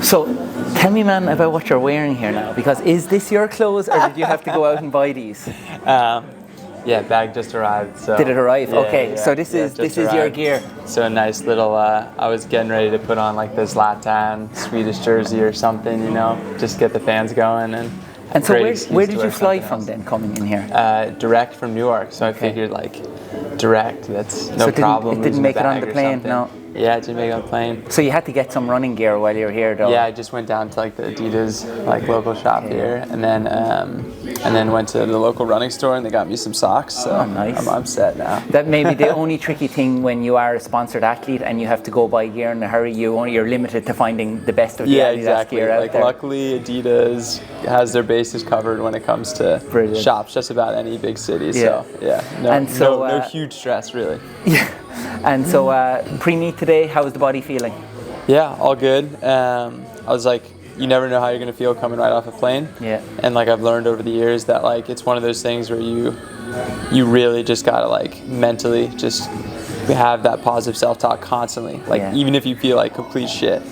So, tell me, man, about what you're wearing here now. Because is this your clothes, or did you have to go out and buy these? Yeah, bag just arrived. So. Did it arrive? Yeah, okay, yeah, so this is your gear. So a nice little. I was getting ready to put on like this Latin Swedish jersey or something, just get the fans going And so where did you fly from then, coming in here? Direct from Newark. So I figured direct. That's no problem. It didn't make it on the plane, no. Yeah, it didn't make it on the plane. So you had to get some running gear while you were here, though. Yeah, I just went down to the Adidas local shop here, and then went to the local running store, and they got me some socks. So nice. I'm set now. That may be the only tricky thing when you are a sponsored athlete and you have to go buy gear in a hurry. You're limited to finding the best of the Adidas gear out there. Luckily, Adidas has their bases covered when it comes to shops, just about any big city. Yeah. So no huge stress really. Yeah. And so pre-meet today, how was the body feeling? Yeah, all good. I was you never know how you're going to feel coming right off a plane. Yeah. And I've learned over the years that it's one of those things where you really just got to mentally just have that positive self-talk constantly. Even if you feel complete shit,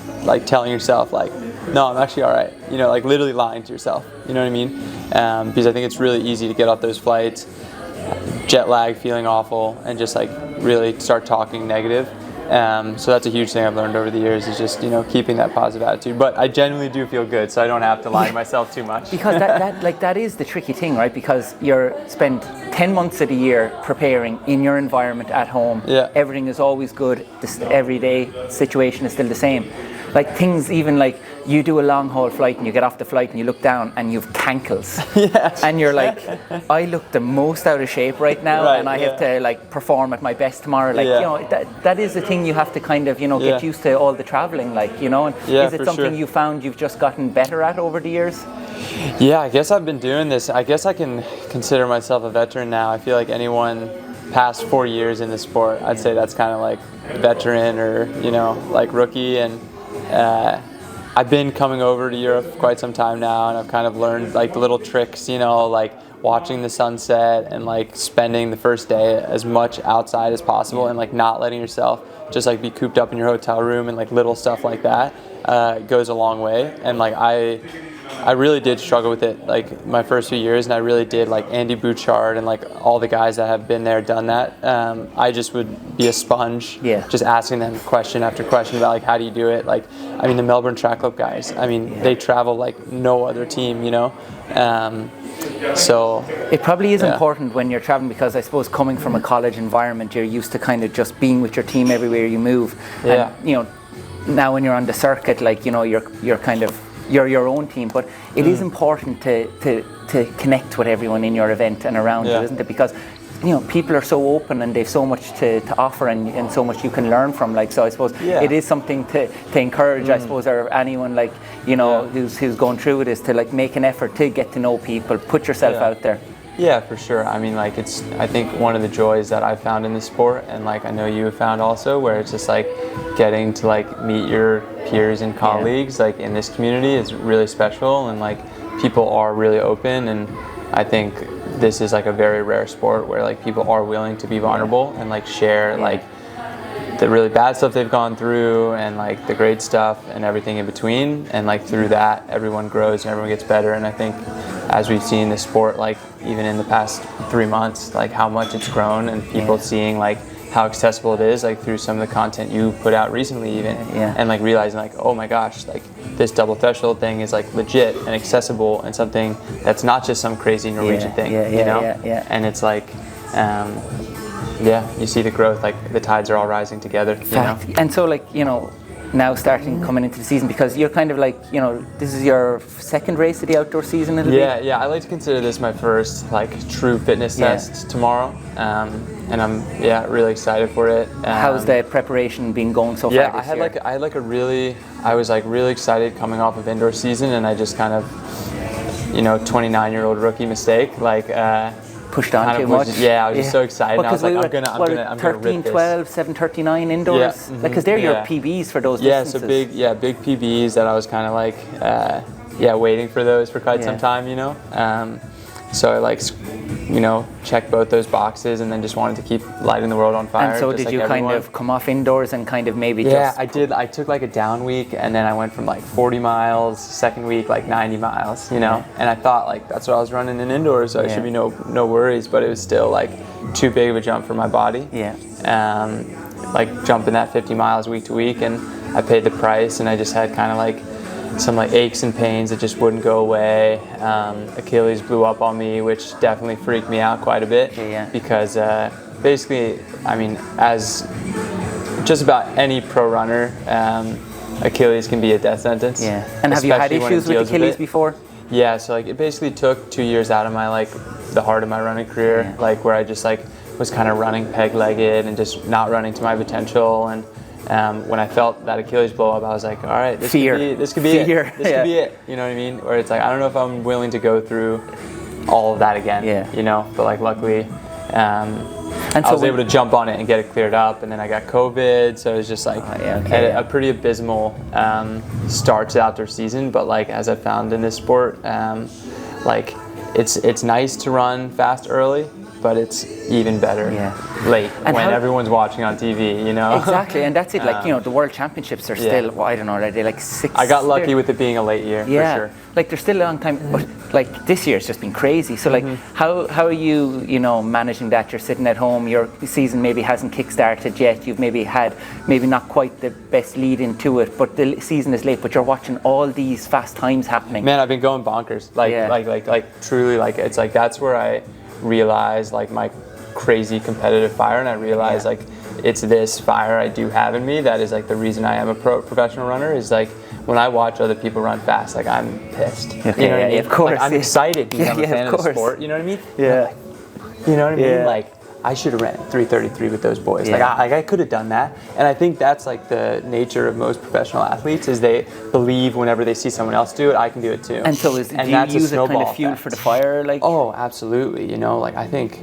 telling yourself no, I'm actually all right. Literally lying to yourself. You know what I mean? Because I think it's really easy to get off those flights, jet lag, feeling awful, and just really start talking negative. So that's a huge thing I've learned over the years, is just keeping that positive attitude. But I genuinely do feel good, so I don't have to lie to myself too much. Because that is the tricky thing, right? Because you're spend 10 months of the year preparing in your environment at home. Yeah. Everything is always good. This everyday situation is still the same. Things even you do a long haul flight and you get off the flight and you look down and you've cankles. Yeah. And you're I look the most out of shape right now, and I have to perform at my best tomorrow. That is the thing you have to kind of get used to, all the traveling, and is it something you found you've just gotten better at over the years? Yeah, I guess I've been doing this. I guess I can consider myself a veteran now. I feel anyone past 4 years in the sport, I'd say that's kind of veteran or rookie. And I've been coming over to Europe for quite some time now, and I've kind of learned the little tricks, watching the sunset and spending the first day as much outside as possible, and not letting yourself just be cooped up in your hotel room, and little stuff like that goes a long way. And I really did struggle with it my first few years, and I really did Andy Bouchard and all the guys that have been there, done that. I just would be a sponge, just asking them question after question about how do you do it. The Melbourne Track Club guys, they travel no other team, so it probably is important when you're traveling, because I suppose coming from a college environment, you're used to kind of just being with your team everywhere you move. Yeah. And now when you're on the circuit, you're kind of you're your own team, but it is important to connect with everyone in your event and around you, isn't it? Because people are so open and they've so much to offer, and so much you can learn from. So I suppose it is something to encourage, I suppose, or anyone who's going through this, to make an effort to get to know people, put yourself out there. Yeah, for sure. It's, I think, one of the joys that I've found in the sport, and I know you have found also, where it's just getting to meet your peers and colleagues in this community is really special, and people are really open, and I think this is a very rare sport where people are willing to be vulnerable and share the really bad stuff they've gone through, and the great stuff and everything in between, and through that everyone grows and everyone gets better. And I think, as we've seen the sport, even in the past 3 months, how much it's grown, and people seeing how accessible it is, through some of the content you put out recently even, and realizing oh my gosh, this double threshold thing is legit and accessible, and something that's not just some crazy Norwegian thing, and it's you see the growth, the tides are all rising together. And so now coming into the season, because you're kind of this is your second race of the outdoor season, it'll be? Yeah, I like to consider this my first true fitness test tomorrow, and I'm really excited for it. How's the preparation been going so far this year? I was really excited coming off of indoor season, and I just kind of 29-year-old rookie mistake pushed on too much. I was just so excited. And I was I'm gonna 13, rip 12, 7:39 indoors. Because they're your PBs for those distances. So big PBs that I was kind of waiting for those for quite some time, So I like, you know, checked both those boxes, and then just wanted to keep lighting the world on fire. And so did you kind of come off indoors and kind of maybe just... Yeah, I did. I took like a down week, and then I went from like 40 miles, second week like 90 miles, you know, and I thought like that's what I was running in indoors, so I should be no worries, but it was still like too big of a jump for my body. Yeah. Like jumping that 50 miles week to week, and I paid the price, and I just had kind of like some like aches and pains that just wouldn't go away. Achilles blew up on me, which definitely freaked me out quite a bit, because basically, I mean, as just about any pro runner, Achilles can be a death sentence. Yeah. And have you had issues with Achilles before? Yeah, so like it basically took 2 years out of my like the heart of my running career, like where I just like was kind of running peg-legged and just not running to my potential. And when I felt that Achilles blow up, I was like, all right, this could be it. This could be it. You know what I mean? Where it's like, I don't know if I'm willing to go through all of that again. You know, but like luckily, I was able to jump on it and get it cleared up, and then I got COVID, so it was just like a pretty abysmal start to the outdoor season. But like as I found in this sport, like it's nice to run fast early, but it's even better late, and when everyone's watching on TV, you know? Exactly, and that's it. Like, you know, the World Championships are still, well, I don't know, are they like 6? I got lucky with it being a late year, for sure. Like they're still a long time, but like this year's just been crazy. So like, how are you, you know, managing that? You're sitting at home, your season maybe hasn't kick-started yet. You've maybe had, not quite the best lead into it, but the season is late, but you're watching all these fast times happening. Man, I've been going bonkers. Like truly, like, it's like, that's where I realize like my crazy competitive fire, and I realize like it's this fire I do have in me that is like the reason I am a professional runner, is like when I watch other people run fast, like I'm pissed. Okay, you know what I mean? Of course. Like, I'm excited because I'm a fan of the sport. You know what I mean? Yeah. You know what I mean? Like I should have ran 3:33 with those boys. Like I could have done that. And I think that's like the nature of most professional athletes, is they believe whenever they see someone else do it, I can do it too. And so do you use it kind of fuel for the fire? Like, oh, absolutely. You know, like I think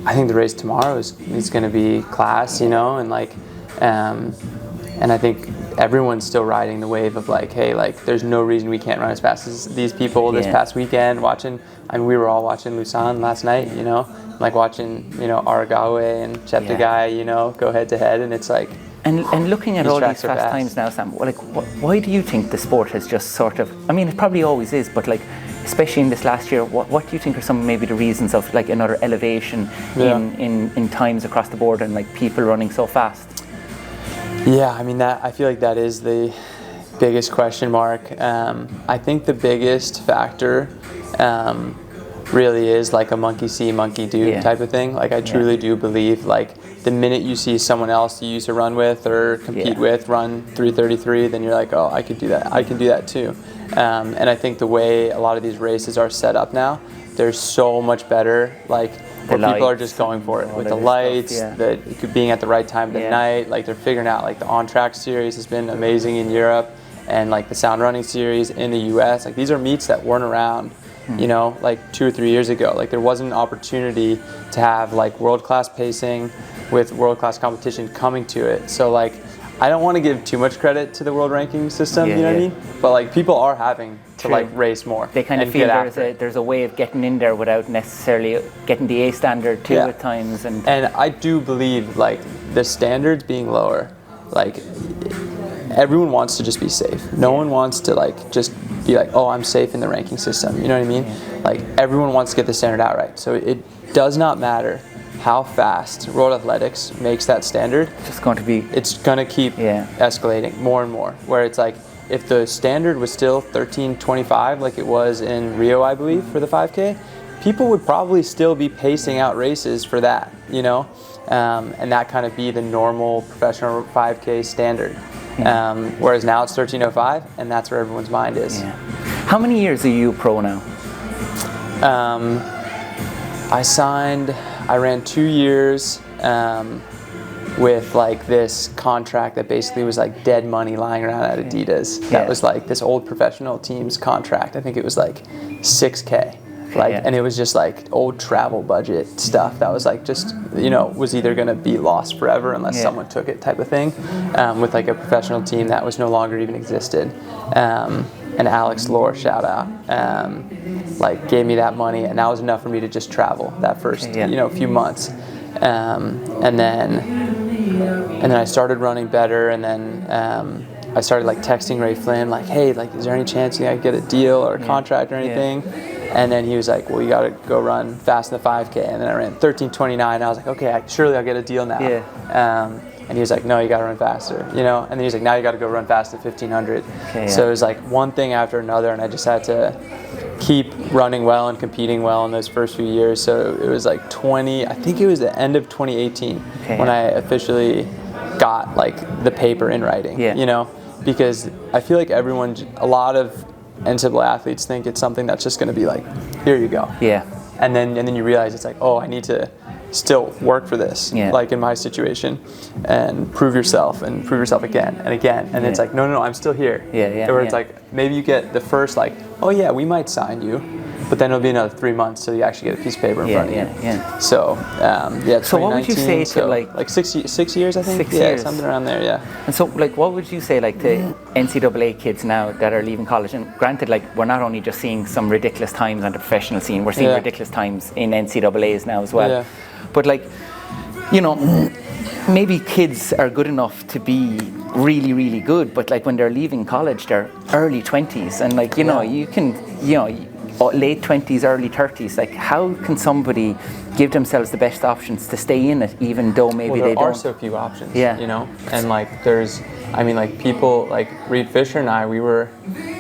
the race tomorrow is going to be class, you know, and like, and I think everyone's still riding the wave of like, hey, like there's no reason we can't run as fast as these people. This past weekend watching, I mean, we were all watching Lausanne last night, you know, like watching, you know, Aragawe and Cheptegei, you know, go head to head, and it's like, and looking at all these fast times now, Sam, like why do you think the sport has just sort of, I mean, it probably always is, but like especially in this last year, what do you think are some maybe the reasons of like another elevation in times across the board, and like people running so fast? Yeah, I mean, that I feel like that is the biggest question mark. I think the biggest factor really is like a monkey see, monkey do type of thing. Like I truly do believe like the minute you see someone else you used to run with or compete with run 3:33, then you're like, oh, I could do that. I can do that too. And I think the way a lot of these races are set up now, they're so much better. Like where people are just going for it with the lights, being at the right time of the night. Like they're figuring out like the on-track series has been amazing in Europe, and like the sound running series in the US. Like these are meets that weren't around, you know, like 2 or 3 years ago. Like there wasn't an opportunity to have like world-class pacing with world-class competition coming to it. So like I don't want to give too much credit to the world ranking system, you know what I mean? But like people are having to like race more. They kind of feel there's a way of getting in there without necessarily getting the A standard too at times. And I do believe like the standards being lower, like everyone wants to just be safe. No one wants to like just be like, oh, I'm safe in the ranking system. You know what I mean? Like everyone wants to get the standard out right. So it does not matter how fast World Athletics makes that standard. It's going to keep escalating more and more. Where it's like, if the standard was still 13:25 like it was in Rio, I believe, for the 5K, people would probably still be pacing out races for that, you know? And that kind of be the normal professional 5K standard. Whereas now it's 13:05, and that's where everyone's mind is. How many years are you pro now? I ran 2 years with like this contract that basically was like dead money lying around at Adidas. That was like this old professional team's contract. I think it was like $6K. like, and it was just like old travel budget stuff that was like just, you know, was either going to be lost forever unless someone took it type of thing, with like a professional team that was no longer even existed. And Alex Lohr, shout out, like gave me that money, and that was enough for me to just travel that first, you know, few months. And then I started running better, and then I started like texting Ray Flynn, like, hey, like, is there any chance I could get a deal or a contract or anything? And then he was like, well, you got to go run fast in the 5K. And then I ran 13:29. I was like, okay, surely I'll get a deal now. And he was like, no, you got to run faster, you know? And then he's like, now you got to go run fast at 1500. So it was like one thing after another, and I just had to keep running well and competing well in those first few years. So it was like I think it was the end of 2018 when I officially got like the paper in writing, you know? Because I feel like a lot of NCAA athletes think it's something that's just going to be like, here you go. And then you realize it's like, oh, I need to still work for this, like in my situation, and prove yourself again and again. And it's like, no, I'm still here. Where it's like, maybe you get the first like, oh yeah, we might sign you, but then it'll be another 3 months till you actually get a piece of paper in front of you. So, So what would you say to like 6 years, I think? 6 years. Something around there, And so, like, what would you say, like, to NCAA kids now that are leaving college? And granted, like, we're not only just seeing some ridiculous times on the professional scene, we're seeing ridiculous times in NCAAs now as well. But, like, you know, maybe kids are good enough to be really, really good, but, like, when they're leaving college, they're early 20s. And, like, you know, you can, you know, late 20s, early 30s, like, how can somebody give themselves the best options to stay in it, even though maybe they don't? There are so few options, you know? And, like, like, people, like, Reed Fisher and I, we were,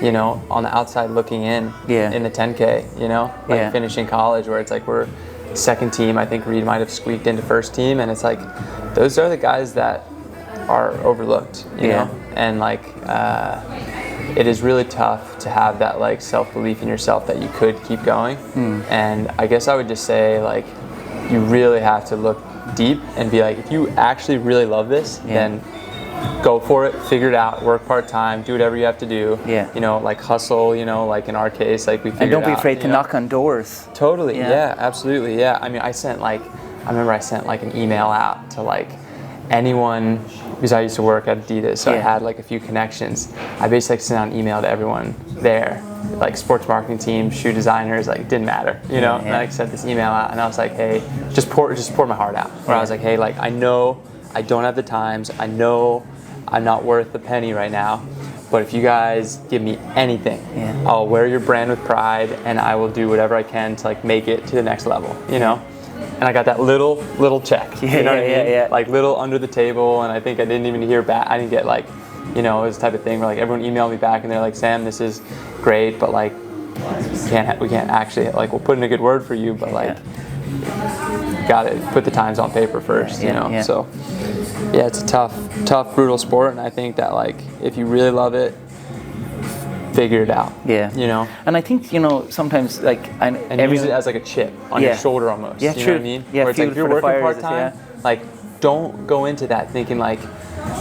you know, on the outside looking in the 10K, you know? Like, finishing college, where it's like we're second team. I think Reed might have squeaked into first team, and it's like, those are the guys that are overlooked, you know? And, like, it is really tough to have that like self-belief in yourself that you could keep going. And I guess I would just say, like, you really have to look deep and be like, if you actually really love this, then go for it, figure it out, work part-time, do whatever you have to do, you know, like hustle, you know, like in our case, like we figured out. And don't be afraid to knock on doors. Totally, absolutely, I mean, I remember I sent like an email out to like anyone, because I used to work at Adidas, so I had like a few connections. I basically sent out an email to everyone there, like sports marketing team, shoe designers, like it didn't matter, you know. And I sent this email out, and I was like, hey, just pour my heart out. Where I was like, hey, like, I know I don't have the times, I know I'm not worth a penny right now, but if you guys give me anything, I'll wear your brand with pride, and I will do whatever I can to like make it to the next level, you know. And I got that little check, you know what I mean? Like little under the table, and I think I didn't even hear back. I didn't get like, you know, it was the type of thing where like everyone emailed me back and they're like, Sam, this is great, but like we can't actually, like, we'll put in a good word for you, but like got to put the times on paper first, you know. So yeah, it's a tough, brutal sport, and I think that like if you really love it, figure it out. You know. And I think, you know, sometimes like and use it as like a chip on your shoulder almost. You know what I mean? Where it's like if you're working part-time, like don't go into that thinking like,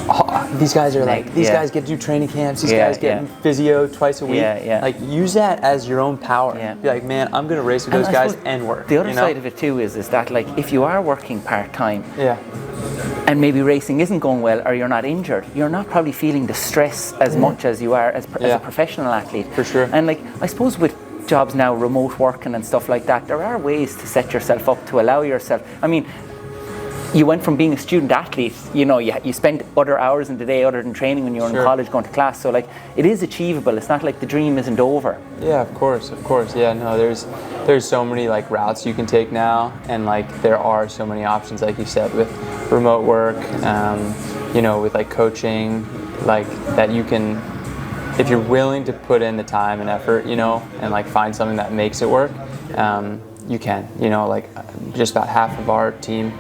oh, these guys are like, these guys get to do training camps, these guys get physio twice a week. Like use that as your own power. Be like, man, I'm gonna race with those guys and work. The other side of it too is that like if you are working part-time, and maybe racing isn't going well, or you're not injured, you're not probably feeling the stress as much as you are as a professional athlete. For sure. And like, I suppose with jobs now, remote working and stuff like that, there are ways to set yourself up to allow yourself. I mean, you went from being a student athlete, you know, you spent other hours in the day other than training when you were in college going to class. So like, it is achievable. It's not like the dream isn't over. Yeah, of course. Yeah, no, there's so many like routes you can take now, and like there are so many options, like you said, with remote work, you know, with like coaching, like that you can, if you're willing to put in the time and effort, you know, and like find something that makes it work, you can, you know, like just about half of our team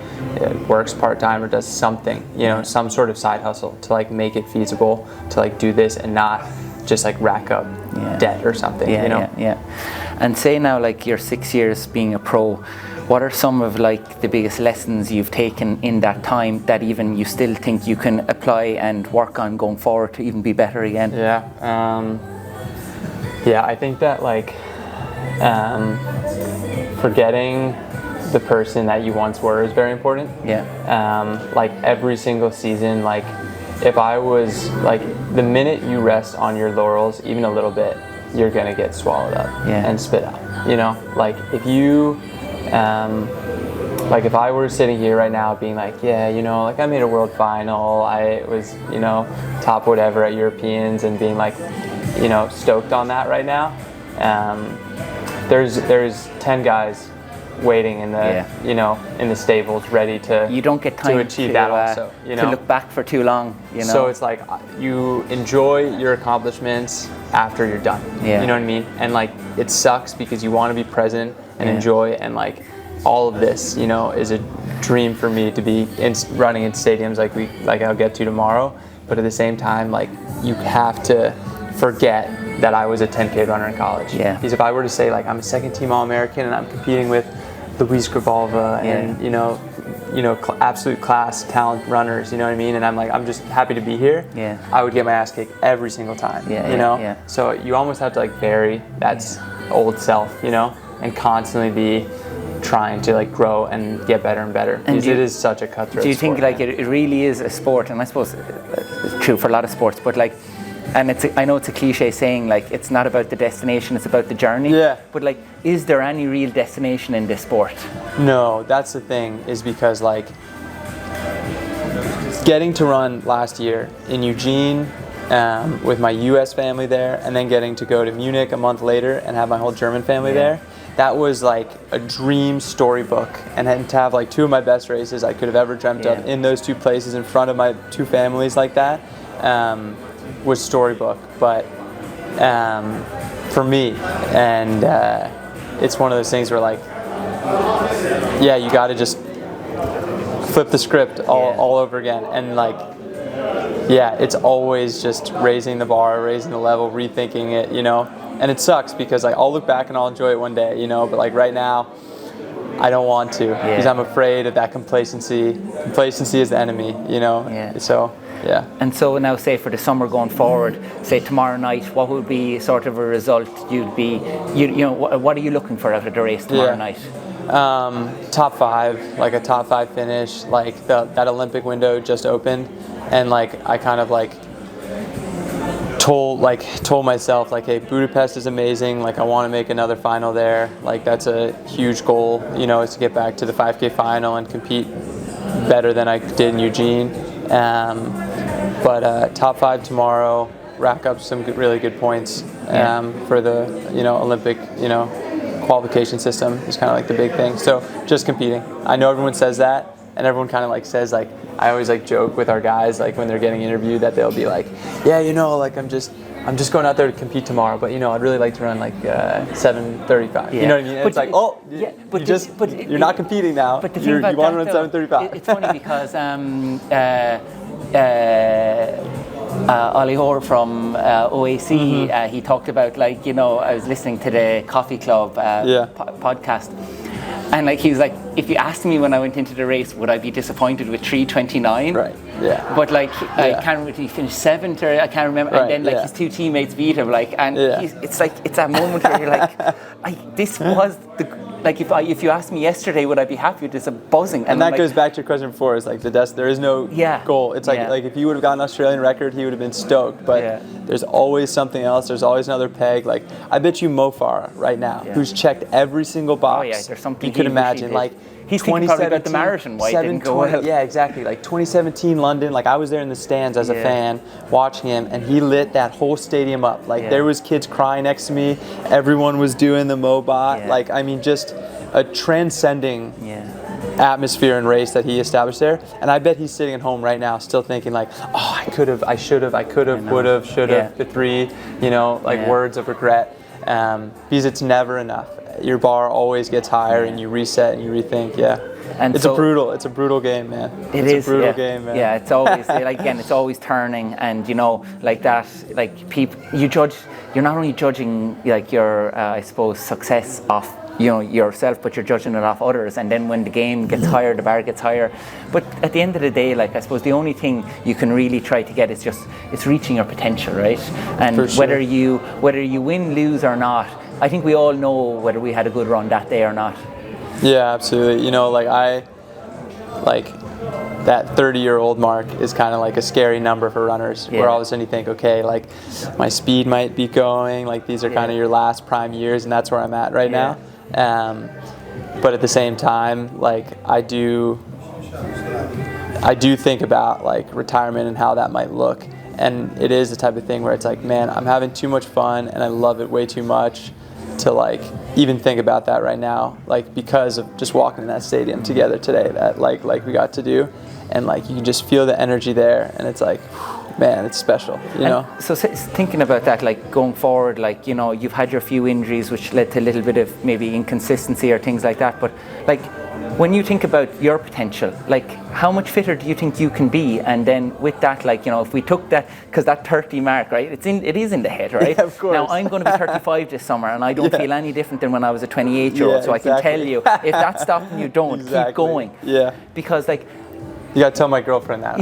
works part-time or does something, you know, some sort of side hustle to like make it feasible to like do this and not just like rack up debt or something, you know. And say now like you're 6 years being a pro, what are some of like the biggest lessons you've taken in that time that even you still think you can apply and work on going forward to even be better again? I think that like forgetting the person that you once were is very important. Yeah. Like every single season, like if I was like, the minute you rest on your laurels even a little bit, you're gonna get swallowed up and spit out. You know, like if you, like if I were sitting here right now being like, yeah, you know, like I made a world final, I was, you know, top whatever at Europeans, and being like, you know, stoked on that right now. There's 10 guys waiting in the you know, in the stables ready to, you don't get time to achieve that also, you know, to look back for too long, you know. So it's like you enjoy your accomplishments after you're done. You know what I mean? And like it sucks because you want to be present and enjoy, and like all of this, you know, is a dream for me to be running in stadiums like I'll get to tomorrow. But at the same time, like you have to forget that I was a 10K runner in college. Because if I were to say like I'm a second team All-American and I'm competing with Luis Gribalva and you know absolute class talent runners, you know what I mean, and I'm like, I'm just happy to be here, I would get my ass kicked every single time. You know? So you almost have to like bury that old self, you know, and constantly be trying to like grow and get better and better, because it is such a cutthroat sport. Do you think like it really is a sport, and I suppose it's true for a lot of sports, but like, and I know it's a cliche saying, like it's not about the destination, it's about the journey. But like, is there any real destination in this sport? No, that's the thing, is because like getting to run last year in Eugene with my US family there, and then getting to go to Munich a month later and have my whole German family there, that was like a dream storybook. And then to have like two of my best races I could have ever dreamt of in those two places in front of my two families like that, was storybook. But for me, and it's one of those things where like, you got to just flip the script all over again, and like, it's always just raising the bar, raising the level, rethinking it, you know. And it sucks because like I'll look back and I'll enjoy it one day, you know, but like right now I don't want to, because I'm afraid of that complacency. Complacency is the enemy, you know. So and so now, say for the summer going forward, say tomorrow night, what would be sort of a result you'd be, you know, what are you looking for out of the race tomorrow night? Top 5, like a top 5 finish. Like that Olympic window just opened, and like I kind of like told myself like, hey, Budapest is amazing, like I want to make another final there, like that's a huge goal, you know, is to get back to the 5K final and compete better than I did in Eugene. But top 5 tomorrow, rack up some really good points for the, you know, Olympic, you know, qualification system is kind of like the big thing. So just competing. I know everyone says that, and everyone kind of like says, like, I always like joke with our guys, like when they're getting interviewed, that they'll be like, yeah, you know, like I'm just going out there to compete tomorrow, but you know, I'd really like to run like 7:35. You know what I mean? And it's like, you're not competing now. But you want to run 7:35. It's funny because Ollie Hoare from OAC, he talked about, like, you know, I was listening to the Coffee Club podcast, and like he was like, if you asked me when I went into the race, would I be disappointed with 3:29? Right. Yeah. But like I can't remember, he finished 7th, or I can't remember. Right. And then like his two teammates beat him. Like, and it's like, it's that moment where you're like, this was the. Like if you asked me yesterday, would I be happy with this? A buzzing. And that goes back to your question before. It's like there is no goal. It's like if he would have gotten an Australian record, he would have been stoked. But there's always something else. There's always another peg. Like I bet you Mo Farah right now, who's checked every single box. There's something you could imagine. Like he's thinking probably about the marathon. Why it didn't go well? Yeah, exactly. Like 2017 London. Like I was there in the stands as a fan watching him, and he lit that whole stadium up. Like there was kids crying next to me. Everyone was doing the Mobot. Like I mean, just a transcending atmosphere and race that he established there. And I bet he's sitting at home right now still thinking like, oh, I could have, I should have, would have, should have, the 3, you know, like words of regret. Because it's never enough. Your bar always gets higher, and you reset and you rethink. And it's a brutal game, man. It's a brutal game, man. Yeah, it's always like, again, it's always turning, and you know, like that, like people, you're not only judging like your I suppose success off, you know, yourself, but you're judging it off others. And then when the game gets higher, the bar gets higher. But at the end of the day, like, I suppose the only thing you can really try to get is just, it's reaching your potential, right? And whether you win, lose or not, I think we all know whether we had a good run that day or not. Yeah, absolutely. You know, like that 30-year-old mark is kind of like a scary number for runners, where all of a sudden you think, okay, like my speed might be going, like these are kind of your last prime years, and that's where I'm at right now. But at the same time, like I do think about like retirement and how that might look. And it is the type of thing where it's like, man, I'm having too much fun and I love it way too much to like even think about that right now, like because of just walking in that stadium together today, that like we got to do, and like you can just feel the energy there, and it's like, man, it's special, you know. So thinking about that, like going forward, like, you know, you've had your few injuries which led to a little bit of maybe inconsistency or things like that, but like when you think about your potential, like how much fitter do you think you can be? And then with that, like, you know, if we took that, because that 30 mark, right, it is in the head, right? Yeah, of course. Now I'm going to be 35 this summer, and I don't feel any different than when I was a 28-year-old. So exactly. I can tell you, if that's stopping you, don't keep going. Yeah. Because like, you gotta tell my girlfriend that.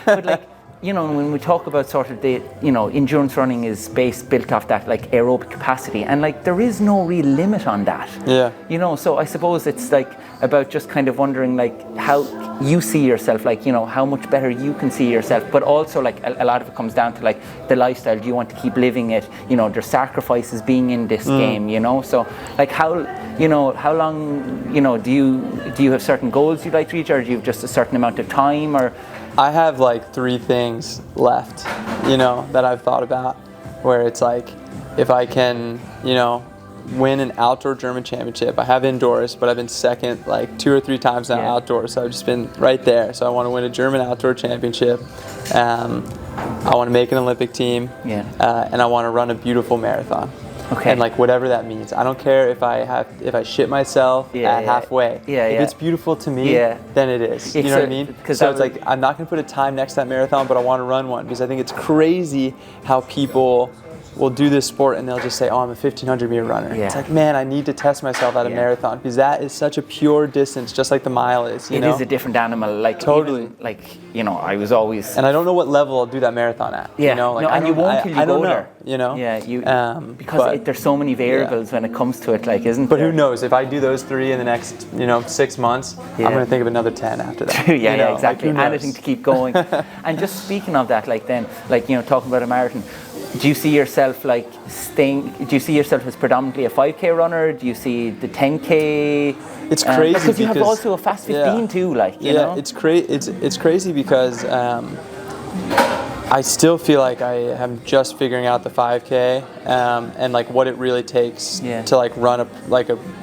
But like, you know, when we talk about sort of the, you know, endurance running is built off that like aerobic capacity, and like there is no real limit on that. Yeah. You know, so I suppose it's like about just kind of wondering like how you see yourself, like, you know, how much better you can see yourself, but also like a lot of it comes down to like the lifestyle. Do you want to keep living it? You know, there's sacrifices being in this game, you know, so like how long, you know, do you have certain goals you'd like to reach, or do you have just a certain amount of time? Or I have like 3 things left, you know, that I've thought about, where it's like, if I can, you know, win an outdoor German championship. I have indoors, but I've been second like 2 or 3 times now outdoors, so I've just been right there. So I want to win a German outdoor championship. I want to make an Olympic team, and I want to run a beautiful marathon. Okay. And like whatever that means, I don't care if I shit myself at halfway. If it's beautiful to me, then it is. You know what I mean? So it's like, I'm not going to put a time next to that marathon, but I want to run one, because I think it's crazy how people will do this sport and they'll just say, oh, I'm a 1,500 meter runner. It's like, man, I need to test myself at a marathon, because that is such a pure distance, just like the mile is. You know? It is a different animal. Like totally. Even, like, you know, I was always. And I don't know what level I'll do that marathon at. You know, like, no, and you won't till you go there. You know. Because there's so many variables when it comes to it, like, isn't there? But who knows? If I do those 3 in the next, 6 months, I'm going to think of another 10 after that. Exactly. Like, anything to keep going. And just speaking of that, like then, like, you know, talking about a marathon. Do you see yourself like do you see yourself as predominantly a 5K runner? Do you see the 10K? It's crazy because you have also a fast 15 too, like, you know? It's crazy because I still feel like I am just figuring out the 5K and like what it really takes to like run a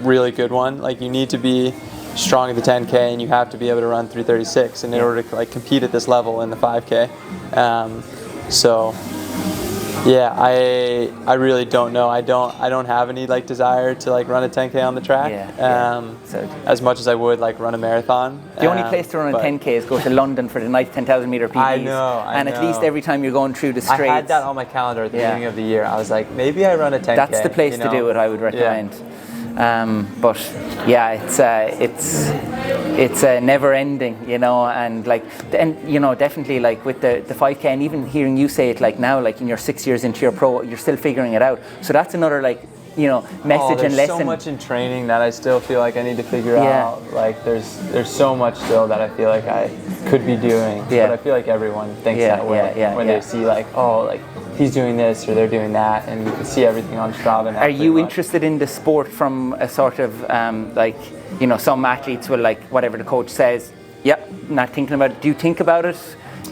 really good one. Like, you need to be strong at the 10K, and you have to be able to run 3:36 in order to like compete at this level in the 5K. Yeah, I really don't know. I don't have any like desire to like run a 10K on the track. As much as I would like run a marathon. The only place to run a 10K is go to London for the night 10,000 meter PBs. I know. And at least every time you're going through the straights. I had that on my calendar at the beginning of the year. I was like, maybe I run a 10K. That's the place to do it, I would recommend. But yeah, it's never ending, you know, and like, and you know, definitely like with the 5K, and even hearing you say it like now, like in your 6 years into your pro, you're still figuring it out. So that's another like, you know, message and lesson. There's so much in training that I still feel like I need to figure out. Like there's so much still that I feel like I could be doing. But I feel like everyone thinks that way when they see like, oh, like he's doing this or they're doing that, and you can see everything on Strava now. Are you interested in the sport from a sort of like, you know, some athletes will like whatever the coach says, not thinking about it. Do you think about it?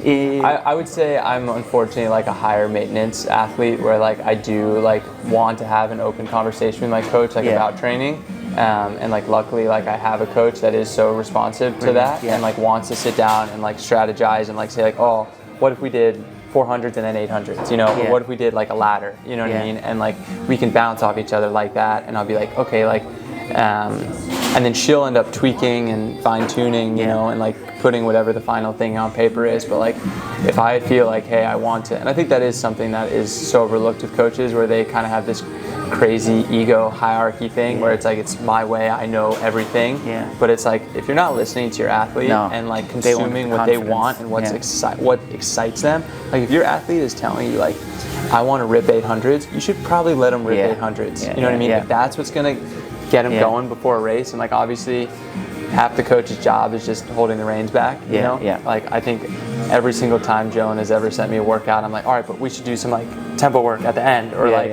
I would say I'm unfortunately like a higher maintenance athlete, where like I do like want to have an open conversation with my coach like about training, and like luckily like I have a coach that is so responsive to that and like wants to sit down and like strategize and like say like, oh, what if we did 400s and then 800s, you know, or what if we did like a ladder, you know what I mean, and like we can bounce off each other like that, and I'll be like, okay, like and then she'll end up tweaking and fine-tuning, you know, and like putting whatever the final thing on paper is. But like if I feel like, hey, I want to, and I think that is something that is so overlooked with coaches, where they kind of have this crazy ego hierarchy thing where it's like, it's my way, I know everything. But it's like, if you're not listening to your athlete and like consuming what they want and what excites them, like if your athlete is telling you like, I want to rip 800s, you should probably let them rip 800s. You know what I mean? If that's what's gonna get them going before a race. And like obviously half the coach's job is just holding the reins back, you know? Like I think every single time Joan has ever sent me a workout, I'm like, all right, but we should do some like tempo work at the end, or like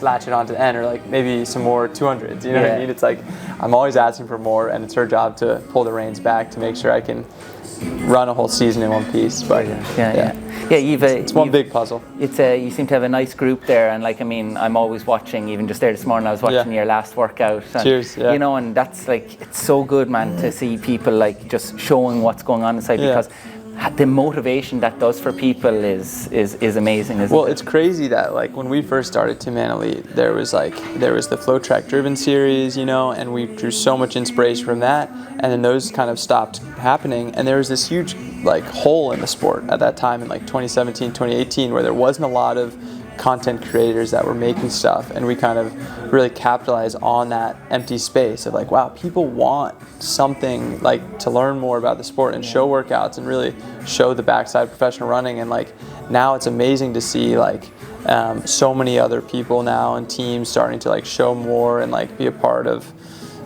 latch it onto the end, or like maybe some more 200s, you know what I mean? It's like I'm always asking for more, and it's her job to pull the reins back to make sure I can run a whole season in one piece. But it's one big puzzle. It's you seem to have a nice group there, and like I mean, I'm always watching. Even just there this morning, I was watching your last workout. And, cheers. You know, and that's like, it's so good, man, to see people like just showing what's going on inside, because the motivation that does for people is amazing, isn't it? Well, it's crazy that like when we first started Tinman Elite, there was the Flow Track Driven series, you know, and we drew so much inspiration from that, and then those kind of stopped happening, and there was this huge like hole in the sport at that time in like 2017, 2018, where there wasn't a lot of content creators that were making stuff, and we kind of really capitalized on that empty space of like, wow, people want something like to learn more about the sport and show workouts and really show the backside of professional running. And like now it's amazing to see like so many other people now and teams starting to like show more and like be a part of,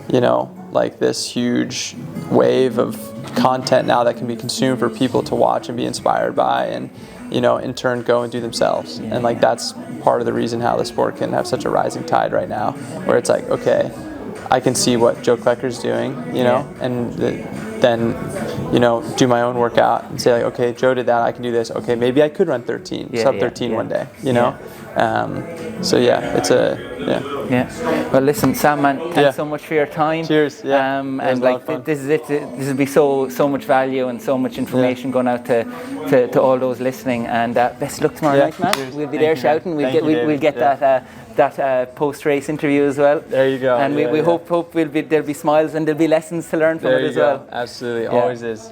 you know, like this huge wave of content now that can be consumed for people to watch and be inspired by, and you know, in turn go and do themselves. And like that's part of the reason how the sport can have such a rising tide right now, where it's like, okay, I can see what Joe Klecker's doing, you know, and then, you know, do my own workout and say like, okay, Joe did that, I can do this. Okay, maybe I could run 13, sub 13 one day, you know? So yeah, it's Well, listen, Sam, man, thanks so much for your time. Cheers. And like this is it. This will be so much value and so much information going out to all those listening. And best luck tomorrow night, man. Cheers. We'll be there shouting. We'll get that post-race interview as well. There you go. And we hope there'll be smiles and there'll be lessons to learn from it as well. Absolutely, always is.